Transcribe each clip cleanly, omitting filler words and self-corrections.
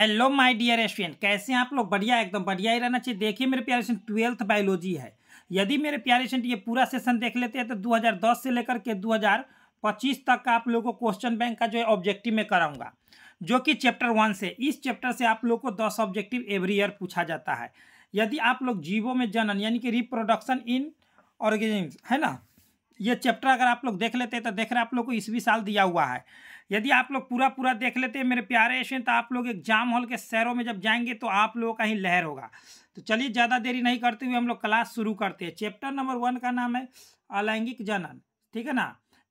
Hello my dear student, कैसे हैं आप लोग? बढ़िया, एकदम बढ़िया ही रहना चाहिए। देखिए मेरे प्यारे स्टूडेंट, 12th बायोलॉजी है। यदि मेरे प्यारे स्टूडेंट ये पूरा सेशन देख लेते हैं तो 2010 से लेकर के 2025 तक का आप लोगों को क्वेश्चन बैंक का जो है ऑब्जेक्टिव में कराऊंगा, जो कि चैप्टर 1 से। इस चैप्टर से आप लोग को 10 ऑब्जेक्टिव एवरी ईयर पूछा जाता है। यदि आप लोग जीवों में जनन यानी कि रिप्रोडक्शन इन ऑर्गेनिज्म है ना, ये चैप्टर अगर आप लोग देख लेते हैं तो देख रहे हैं आप लोग को ईस्वी साल दिया हुआ है। यदि आप लोग पूरा पूरा देख लेते हैं मेरे प्यारे स्टूडेंट, तो आप लोग एग्जाम हॉल के शहरों में जब जाएंगे तो आप लोगों का ही लहर होगा। तो चलिए ज़्यादा देरी नहीं करते हुए हम लोग क्लास शुरू करते हैं। चैप्टर नंबर 1 का नाम है अलैंगिक जनन, ठीक है ना।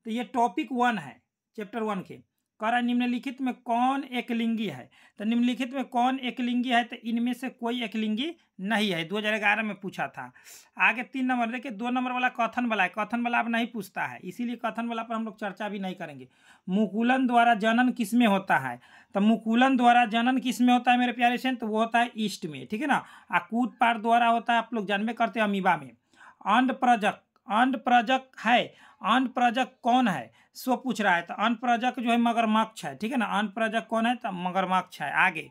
तो ये टॉपिक 1 है चैप्टर 1 के। कह रहा है निम्नलिखित में कौन एकलिंगी है। तो निम्नलिखित में कौन एकलिंगी है, तो इनमें से कोई एकलिंगी नहीं है। 2011 में पूछा था। आगे 3 नंबर देखिए, 2 नंबर वाला कथन वाला है। कथन वाला अब नहीं पूछता है, इसीलिए कथन वाला पर हम लोग चर्चा भी नहीं करेंगे। मुकुलन द्वारा जनन किस में होता है, तो मुकुलन द्वारा जनन किस में होता है मेरे प्यारे से, तो वो होता है ईस्ट में, ठीक है ना। कूद पार द्वारा होता है, आप लोग जानबे करते हैं, अमीबा में। अंडप्रजक, अंडप्रजक है। अंडप्रजक कौन है सो पूछ रहा है, तो अंडप्रजक जो है मगरमच्छ है, ठीक है ना। अंडप्रजक कौन है, तो मगरमच्छ है। आगे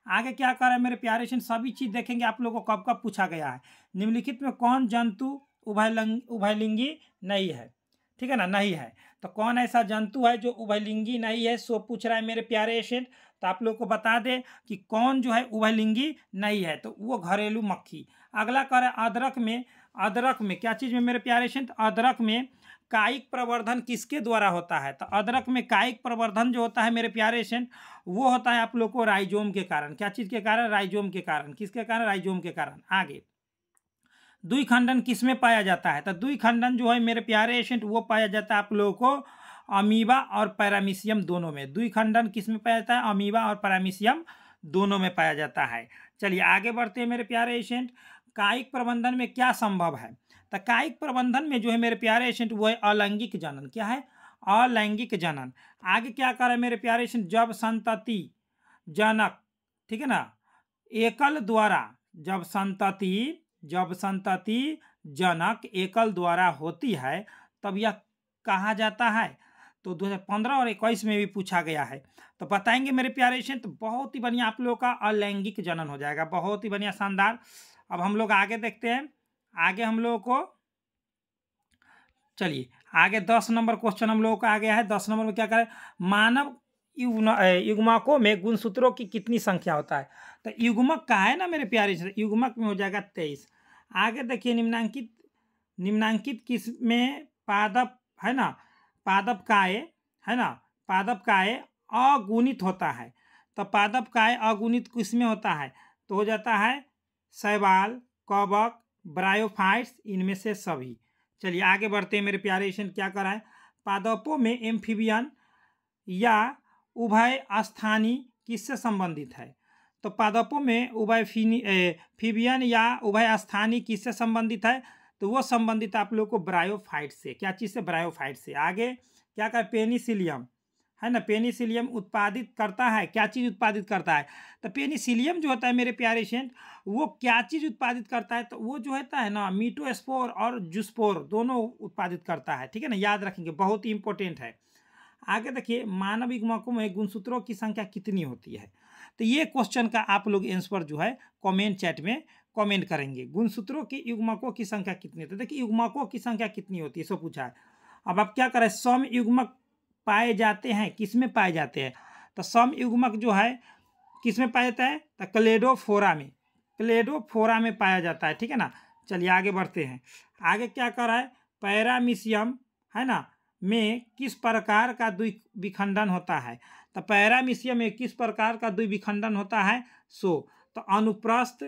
आगे क्या कर रहा है मेरे प्यारे से, सभी चीज देखेंगे आप लोगों को कब कब पूछा गया है। निम्नलिखित में कौन जंतु उभयलिंगी नहीं है, ठीक है ना, नहीं है। तो कौन ऐसा जंतु है जो उभयलिंगी नहीं है सो पूछ रहा है मेरे प्यारे एशेंट। तो आप लोग को बता दे कि कौन जो है उभयलिंगी नहीं है, तो वो घरेलू मक्खी। अगला कर है अदरक में। अदरक में क्या चीज में मेरे प्यारे एशेंट, अदरक में कायिक प्रवर्धन किसके द्वारा होता है, तो अदरक में कायिक प्रवर्धन जो होता है मेरे प्यारे एशेंट, वो होता है आप लोग को राइजोम के कारण। क्या चीज के कारण, राइजोम के कारण। किसके कारण, राइजोम के कारण। आगे द्विखंडन किस में पाया जाता है, तो द्विखंडन जो है मेरे प्यारे एशेंट वो पाया जाता है आप लोगों को अमीबा और पैरामीशियम दोनों में। द्विखंडन किस में पाया जाता है, अमीबा और पैरामीशियम दोनों में पाया जाता है। चलिए आगे बढ़ते हैं मेरे प्यारे एशेंट। कायिक प्रबंधन में क्या संभव है, तो कायिक प्रबंधन में जो है मेरे प्यारे एशेंट वो है अलैंगिक जनन। क्या है, अलैंगिक जनन। आगे क्या कर रहे हैं मेरे प्यारे एशेंट, जब संतति जनक, ठीक है ना, एकल द्वारा, जब संतति जनक एकल द्वारा होती है तब यह कहा जाता है। तो 2015 और 21 में भी पूछा गया है। तो बताएंगे मेरे प्यारे स्टूडेंट, तो बहुत ही बढ़िया आप लोगों का अलैंगिक जनन हो जाएगा, बहुत ही बढ़िया, शानदार। अब हम लोग आगे देखते हैं। आगे हम लोगों को चलिए आगे 10 नंबर क्वेश्चन हम लोगों का आ गया है। 10 नंबर में क्या करें, मानव युग्मकों में गुणसूत्रों की कितनी संख्या होता है। तो युग्मक का है ना मेरे प्यारे से, युग्मक में हो जाएगा 23। आगे देखिए निम्नांकित किस में पादप है ना, पादप काय है ना, पादप काय अगुणित होता है। तो पादप काय अगुणित किस में होता है, तो हो जाता है शैवाल, कवक, ब्रायोफाइट्स, इनमें से सभी। चलिए आगे बढ़ते हैं मेरे प्यारे स्टूडेंट, क्या करा है, पादपों में एम्फीबियन या उभय स्थानी किससे संबंधित है। तो पादपों में फीबियन या उभय स्थानी किससे संबंधित है, तो वो संबंधित आप लोग को ब्रायोफाइट से। क्या चीज़ से, ब्रायोफाइट से। आगे क्या कर, पेनिसिलियम है ना, पेनिसिलियम उत्पादित करता है। क्या चीज़ उत्पादित करता है, तो पेनिसिलियम जो होता है मेरे प्यारे स्टूडेंट वो क्या चीज़ उत्पादित करता है, तो वो जो होता है ना मीटोस्पोर और जूस्पोर दोनों उत्पादित करता है, ठीक है ना, याद रखेंगे, बहुत ही इंपॉर्टेंट है। आगे देखिए मानव युग्मकों में गुणसूत्रों की संख्या कितनी होती है, तो ये क्वेश्चन का आप लोग आंसर जो है कमेंट चैट में कमेंट करेंगे। गुणसूत्रों की युग्मकों की संख्या कितनी होती है, देखिए युग्मकों की संख्या कितनी होती है सो पूछा है। अब आप क्या करें, सम युग्मक पाए जाते हैं, किस में पाए जाते हैं, तो सम युग्मक जो है किस में पाया जाता है, तो क्लेडोफोरा में, क्लेडोफोरा में पाया जाता है, ठीक है ना। चलिए आगे बढ़ते हैं। आगे क्या कर रहा है, पैरामीशियम है ना में किस प्रकार का द्विविखंडन होता है, तो पैरामीशियम में किस प्रकार का द्विविखंडन होता है सो, तो अनुप्रस्थ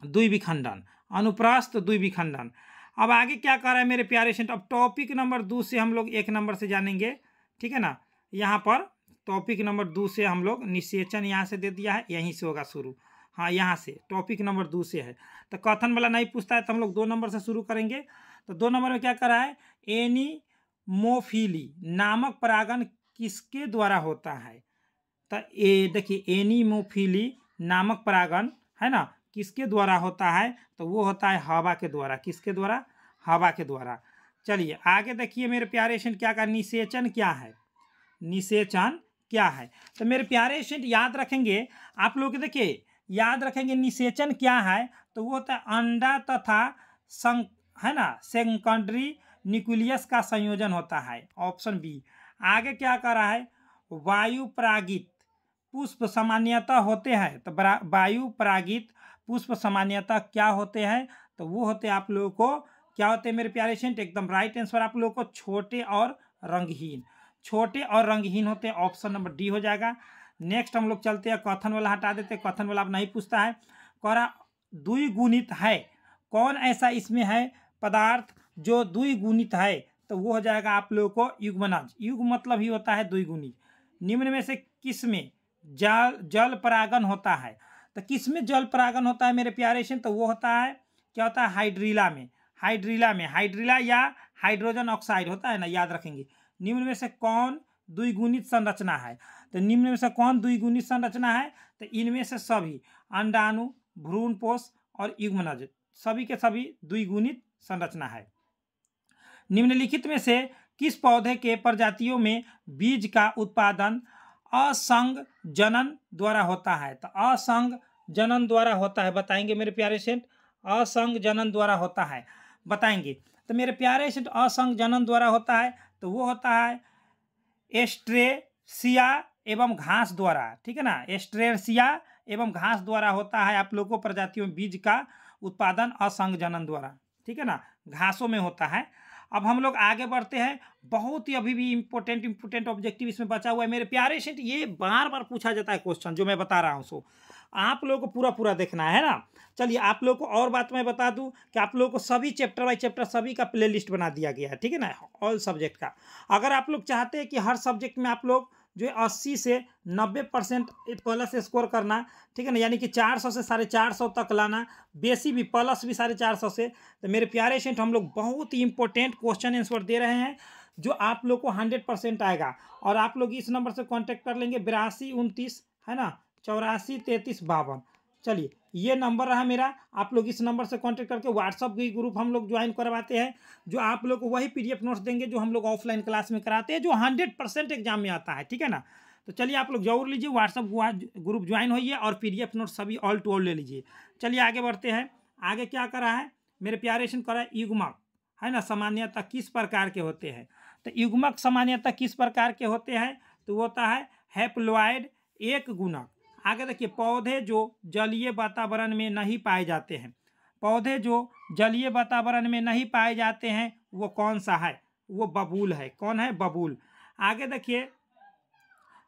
द्विविखंडन, अनुप्रस्थ द्विविखंडन। अब आगे क्या कर रहा है मेरे प्यारे स्टूडेंट, अब टॉपिक नंबर 2 से हम लोग 1 नंबर से जानेंगे, ठीक है ना। यहाँ पर टॉपिक नंबर 2 से हम लोग निषेचन यहाँ से दे दिया है, यहीं से होगा शुरू। हाँ यहाँ से टॉपिक नंबर 2 से है, तो कथन वाला नहीं पूछता है, तो हम लोग 2 नंबर से शुरू करेंगे। तो 2 नंबर में क्या करा है, एनीमोफिली नामक परागण किसके द्वारा होता है, तो ये देखिए एनीमोफिली नामक परागण है ना किसके द्वारा होता है, तो वो होता है हवा के द्वारा। किसके द्वारा, हवा के द्वारा। चलिए आगे देखिए मेरे प्यारे स्टूडेंट क्या का निषेचन क्या है, निषेचन क्या है। तो मेरे प्यारे स्टूडेंट याद रखेंगे आप लोग, देखिए याद रखेंगे निषेचन क्या है, तो वो होता है अंडा तथा है ना सेकेंडरी न्यूक्लियस का संयोजन होता है, ऑप्शन बी। आगे क्या कर रहा है, वायु परागित पुष्प सामान्यतः होते हैं, तो वायु परागित पुष्प सामान्यतः क्या होते हैं, तो वो होते हैं आप लोगों को क्या होते हैं मेरे प्यारे स्टूडेंट, एकदम राइट आंसर आप लोगों को छोटे और रंगहीन, छोटे और रंगहीन होते हैं, ऑप्शन नंबर डी हो जाएगा। नेक्स्ट हम लोग चलते हैं, कथन वाला हटा देते हैं, कथन वाला अब नहीं पूछता है। कह द्विगुणित है, कौन ऐसा इसमें है पदार्थ जो द्विगुणित है, तो वो हो जाएगा आप लोगों को युग्मनज। युग्म मतलब ही होता है द्विगुणी। निम्न में से किस में जल परागन होता है, तो किस में जल परागन होता है मेरे प्यारे से, तो वो होता है क्या होता है हाइड्रीला में, हाइड्रीला या हाइड्रोजन ऑक्साइड होता है ना, याद रखेंगे। निम्न में से कौन द्विगुणित संरचना है, तो निम्न में से कौन द्विगुणित संरचना है, तो इनमें से सभी अंडाणु, भ्रूणपोष और युग्मनज सभी के सभी द्विगुणित संरचना है। निम्नलिखित में से किस पौधे के प्रजातियों में बीज का उत्पादन असंग जनन द्वारा होता है, तो असंग जनन द्वारा होता है, बताएंगे मेरे प्यारे स्टूडेंट, असंग जनन द्वारा होता है बताएंगे। तो मेरे प्यारे स्टूडेंट असंग जनन द्वारा होता है, तो वो होता है एस्ट्रेसिया एवं घास द्वारा, ठीक है ना, एस्ट्रेसिया एवं घास द्वारा होता है आप लोगों को प्रजातियों में बीज का उत्पादन असंग जनन द्वारा, ठीक है ना, घासों में होता है। अब हम लोग आगे बढ़ते हैं, बहुत ही अभी भी इंपोर्टेंट ऑब्जेक्टिव इसमें बचा हुआ है मेरे प्यारे स्टूडेंट, ये बार बार पूछा जाता है क्वेश्चन जो मैं बता रहा हूँ, सो आप लोगों को पूरा देखना है ना। चलिए आप लोग को और बात मैं बता दूं कि आप लोगों को सभी चैप्टर बाई चैप्टर सभी का प्लेलिस्ट बना दिया गया है, ठीक है ना, ऑल सब्जेक्ट का। अगर आप लोग चाहते हैं कि हर सब्जेक्ट में आप लोग जो 80 से 90% प्लस स्कोर करना, ठीक है ना, यानी कि 400 से 450 तक लाना, बेसी भी प्लस भी 450 से, तो मेरे प्यारे स्टूडेंट हम लोग बहुत ही इंपॉर्टेंट क्वेश्चन आंसर दे रहे हैं जो आप लोग को 100% आएगा। और आप लोग इस नंबर से कांटेक्ट कर लेंगे 8229 है ना 84 33 52। चलिए ये नंबर रहा मेरा, आप लोग इस नंबर से कांटेक्ट करके व्हाट्सअप की ग्रुप हम लोग ज्वाइन करवाते हैं, जो आप लोग को वही PDF नोट्स देंगे जो हम लोग ऑफलाइन क्लास में कराते हैं, जो 100% एग्जाम में आता है, ठीक है ना। तो चलिए आप लोग जरूर लीजिए, व्हाट्सअप ग्रुप ज्वाइन होइए और PDF नोट्स सभी ऑल टू ऑल ले लीजिए। चलिए आगे बढ़ते हैं, आगे क्या करा है मेरे प्यारे से, करा युग्मक है ना सामान्यतः किस प्रकार के होते हैं, तो युग्मक सामान्यतः किस प्रकार के होते हैं, तो वो होता है हैप्लॉइड एक गुणक। आगे देखिए, पौधे जो जलीय वातावरण में नहीं पाए जाते हैं, पौधे जो जलीय वातावरण में नहीं पाए जाते हैं वो कौन सा है, वो बबूल है, कौन है, बबूल। आगे देखिए,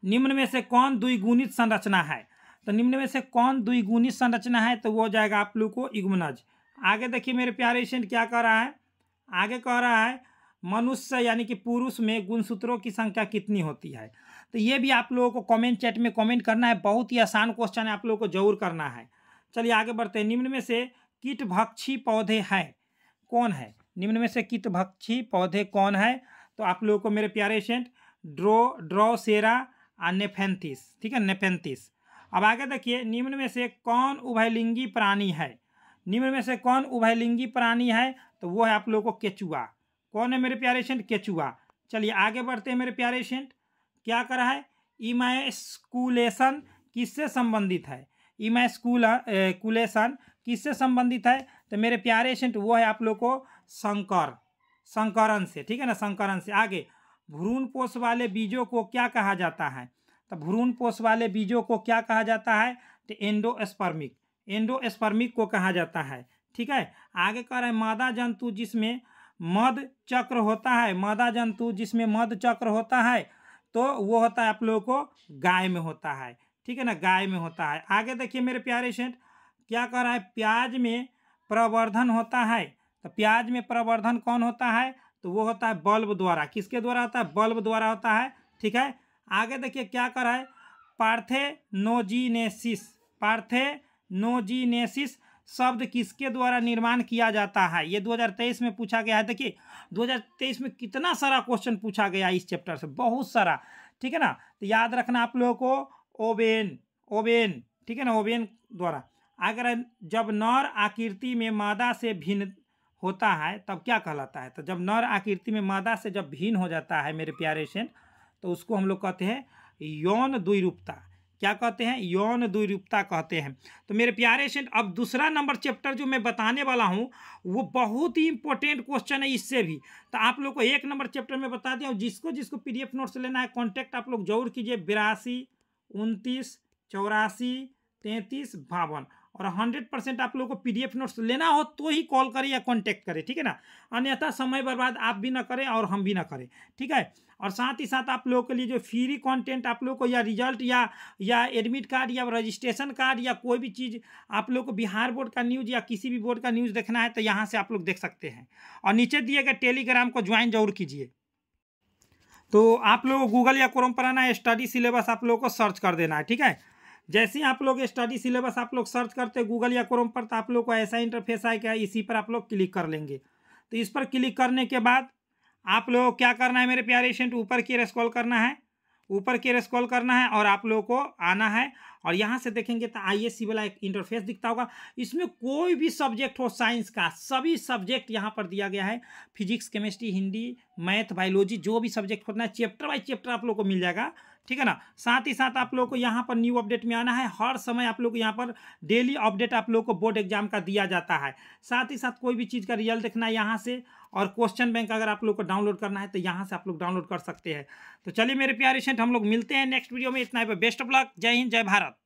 निम्न में से कौन द्विगुणित संरचना है, तो निम्न में से कौन द्विगुणित संरचना है, तो वो हो जाएगा आप लोग को युग्मनज। आगे देखिए मेरे प्यारे स्टूडेंट क्या कह रहा है, आगे कह रहा है मनुष्य यानी कि पुरुष में गुणसूत्रों की संख्या कितनी होती है, तो ये भी आप लोगों को कमेंट चैट में कमेंट करना है, बहुत ही आसान क्वेश्चन है, आप लोगों को जरूर करना है। चलिए आगे बढ़ते हैं, निम्न में से कीटभक्षी पौधे हैं कौन है, निम्न में से कीटभक्षी पौधे कौन है, तो आप लोगों को मेरे प्यारे स्टूडेंट ड्रोसेरा और नेफेंथिस, ठीक है, नेफेंथिस। अब आगे देखिए, निम्न में से कौन उभयलिंगी प्राणी है, निम्न में से कौन उभयलिंगी प्राणी है, तो वो है आप लोगों को केचुआ, कौन है मेरे प्यारे स्टूडेंट, केचुआ। चलिए आगे बढ़ते हैं मेरे प्यारे स्टूडेंट, क्या करा है, इमैस्कुलेशन किससे संबंधित है, इमैस्कुलेशन किससे संबंधित है, तो मेरे प्यारे स्टूडेंट वो है आप लोग को संकरण से, ठीक है ना, संकरण से। आगे, भ्रूणपोष वाले बीजों को क्या कहा जाता है, तो भ्रूणपोष वाले बीजों को क्या कहा जाता है, तो एंडोस्पर्मिक को कहा जाता है, ठीक है। आगे कह रहा है मादा जंतु जिसमें मध चक्र होता है, मादा जंतु जिसमें मध चक्र होता है, तो वो होता है आप लोगों को गाय में होता है, ठीक है ना, गाय में होता है। आगे देखिए मेरे प्यारे स्टूडेंट क्या कह रहा है, प्याज में प्रवर्धन होता है, तो प्याज में प्रवर्धन कौन होता है, तो वो होता है बल्ब द्वारा, किसके द्वारा होता है, बल्ब द्वारा होता है, ठीक है। आगे देखिए क्या कर रहा है, पार्थेनोजीनेसिस शब्द किसके द्वारा निर्माण किया जाता है, ये 2023 में पूछा गया है। देखिए 2023 में कितना सारा क्वेश्चन पूछा गया इस चैप्टर से, बहुत सारा, ठीक है ना। तो याद रखना आप लोगों को ओवेन, ठीक है ना, ओवेन द्वारा। अगर जब नर आकृति में मादा से भिन्न होता है तब क्या कहलाता है, तो जब नर आकृति में मादा से जब भिन्न हो जाता है मेरे प्यारे स्टूडेंट, तो उसको हम लोग कहते हैं यौन द्विरूपता। क्या कहते हैं? यौन द्विरूपता कहते हैं। तो मेरे प्यारे स्टूडेंट, अब दूसरा नंबर चैप्टर जो मैं बताने वाला हूँ वो बहुत ही इंपॉर्टेंट क्वेश्चन है इससे भी। तो आप लोग को एक नंबर चैप्टर में बता दिया, जिसको जिसको PDF नोट्स लेना है कॉन्टैक्ट आप लोग जरूर कीजिए 82 29 84 33 52। और 100% आप लोगों को PDF नोट्स लेना हो तो ही कॉल करें या कांटेक्ट करें, ठीक है ना। अन्यथा समय बर्बाद आप भी ना करें और हम भी ना करें, ठीक है। और साथ ही साथ आप लोगों के लिए जो फ्री कंटेंट आप लोगों को या रिजल्ट या एडमिट कार्ड या रजिस्ट्रेशन कार्ड या कोई भी चीज़ आप लोग को बिहार बोर्ड का न्यूज़ या किसी भी बोर्ड का न्यूज़ देखना है तो यहाँ से आप लोग देख सकते हैं। और नीचे दिए गए टेलीग्राम को ज्वाइन जरूर कीजिए। तो आप लोग को गूगल या क्रोम पर आना है, स्टडी सिलेबस आप लोगों को सर्च कर देना है, ठीक है। जैसे ही आप लोग स्टडी सिलेबस आप लोग सर्च करते हैं गूगल या क्रोम पर, तो आप लोग को ऐसा इंटरफेस आएगा, इसी पर आप लोग क्लिक कर लेंगे। तो इस पर क्लिक करने के बाद आप लोग क्या करना है मेरे प्यारे स्टूडेंट, ऊपर की स्क्रॉल करना है, ऊपर की स्क्रॉल करना है और आप लोगों को आना है। और यहाँ से देखेंगे तो ISC वाला एक इंटरफेस दिखता होगा। इसमें कोई भी सब्जेक्ट हो साइंस का, सभी सब्जेक्ट यहाँ पर दिया गया है। Physics, chemistry, Hindi, math, biology, जो भी सब्जेक्ट होना है चैप्टर बाई चैप्टर आप लोग को मिल जाएगा, ठीक है ना। साथ ही साथ आप लोग को यहाँ पर न्यू अपडेट में आना है। हर समय आप लोग यहाँ पर डेली अपडेट आप लोग को बोर्ड एग्जाम का दिया जाता है। साथ ही साथ कोई भी चीज़ का रिजल्ट देखना है यहाँ से, और क्वेश्चन बैंक अगर आप लोग को डाउनलोड करना है तो यहाँ से आप लोग डाउनलोड कर सकते हैं। तो चलिए मेरे प्यारे स्टूडेंट, हम लोग मिलते हैं नेक्स्ट वीडियो में। इतना ही, बेस्ट ऑफ लक, जय हिंद, जय भारत।